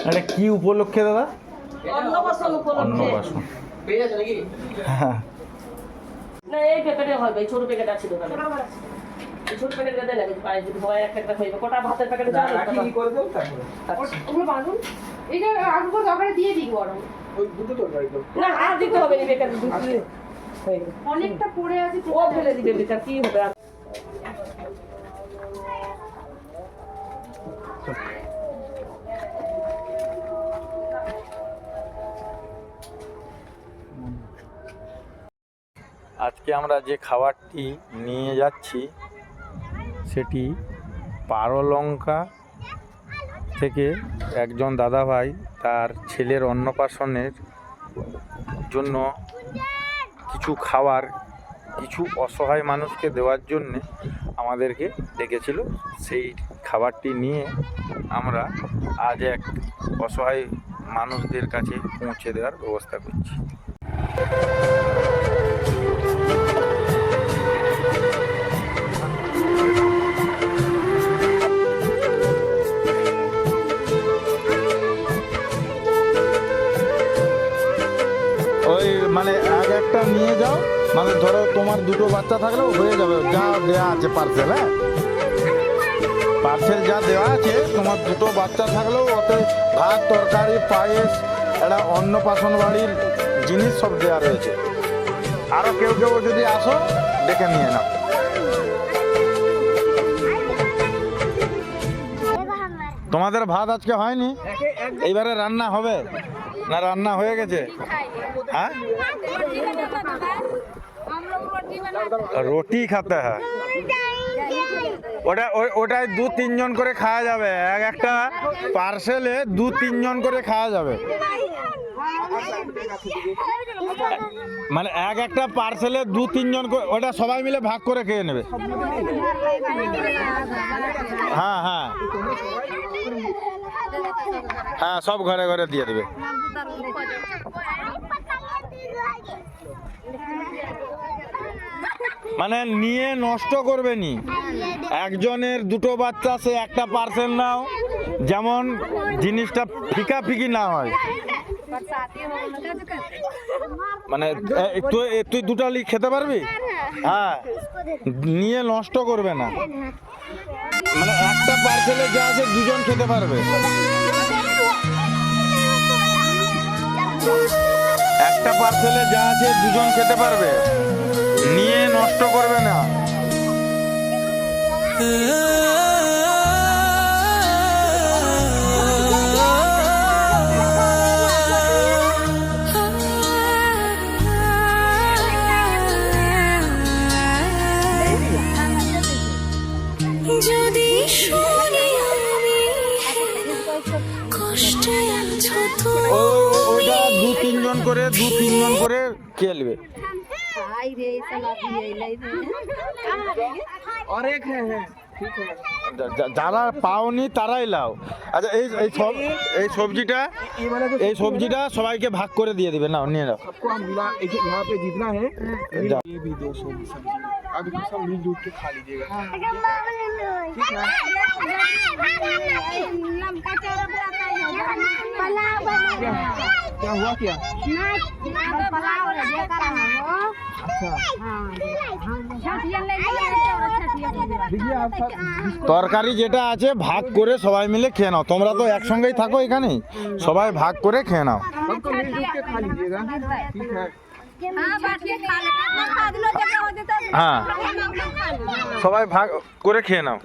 এটা কি উপলক্ষে দাদা? অন্নপ্রাশন উপলক্ষে। অন্নপ্রাশন পেয়ে যাচ্ছে নাকি? না এই প্যাকেটে হয় ভাই, ছোট প্যাকেট আছে দোকানে। এই ছোট প্যাকেটটা দেন না, পায়ে যদি হয় একটা খাইবে। কটা ভাতের প্যাকেটে জানো? কি করে দেব তারপরে? ওগুলো বাঁধুন। এইটা আলুগুলো তরকারি দিয়ে দিই গরম। ওই দুটো তরকারি তো। না আর দিতে হবে না, বেকার দুধ দিয়ে হয়ে গেল। অনেকটা পড়ে আছে, ও ফেলে দিবে বেকার, কি হবে আর? আজকে আমরা যে খাবারটি নিয়ে যাচ্ছি সেটি পারলঙ্কা থেকে একজন দাদাভাই তার ছেলের অন্নপ্রাশনের জন্য কিছু খাবার কিছু অসহায় মানুষকে দেওয়ার জন্য আমাদেরকে ডেকেছিল। সেই খাবারটি নিয়ে আমরা আজ এক অসহায় মানুষদের কাছে পৌঁছে দেওয়ার ব্যবস্থা করছি। ওই মানে এক একটা নিয়ে যাও, মানে ধরো তোমার দুটো বাচ্চা থাকলেও হয়ে যাবে, যা দেওয়া আছে পার্সেল। হ্যাঁ, পার্সেল যা দেওয়া আছে, তোমার দুটো বাচ্চা থাকলেও ওতে ভাত তরকারি পায়েস একটা অন্নপ্রাশন বাড়ির জিনিস সব দেওয়া রয়েছে। আরও কেউ কেউ যদি আসো ডেকে নিয়ে নাও। তোমাদের ভাত আজকে হয়নি? এইবারে রান্না হবে না রান্না হয়ে গেছে? হ্যাঁ, রুটি খাতে হয়। ওটাই 2-3 জন করে খাওয়া যাবে, একটা পার্সেলে 2-3 জন করে খাওয়া যাবে। মানে একটা পার্সেলে 2-3 জন করে, ওটা সবাই মিলে ভাগ করে খেয়ে নেবে। হ্যাঁ হ্যাঁ হ্যাঁ, সব ঘরে ঘরে দিয়ে দেবে। মানে নিয়ে নষ্ট করবে নি। একজনের দুটো বাচ্চা, সে একটা পার্সেল নাও, যেমন জিনিসটা ফিকা ফিকি না হয়। মানে তুই দুটো লি খেতে পারবি? হ্যাঁ, নিয়ে নষ্ট করবে না। মানে একটা পার্সেলে যা আছে 2 জন খেতে পারবে। একটা পার্সেলে যা আছে 2 জন খেতে পারবে, নিয়ে নষ্ট করবে না। যদি শুনি আমি কষ্টে আছো ওটা 2-3 জন করে খেলবে। যারা পাওনি তারাই লাও। আচ্ছা, এই সবজিটা সবাইকে ভাগ করে দিয়ে দিবে। নাও, নিয়ে নাও। अभी सब मिलजुल के खा लीजिएगा। क्या हुआ क्या? তরকারি যেটা আছে ভাগ করে সবাই মিলে খেয়ে নাও। তোমরা তো একসঙ্গেই থাকো এখানে, সবাই ভাগ করে খেয়ে নাও। सबको मिलजुल के खा लीजिएगा, ठीक है? হ্যাঁ, সবাই ভাগ করে খেয়ে নাও।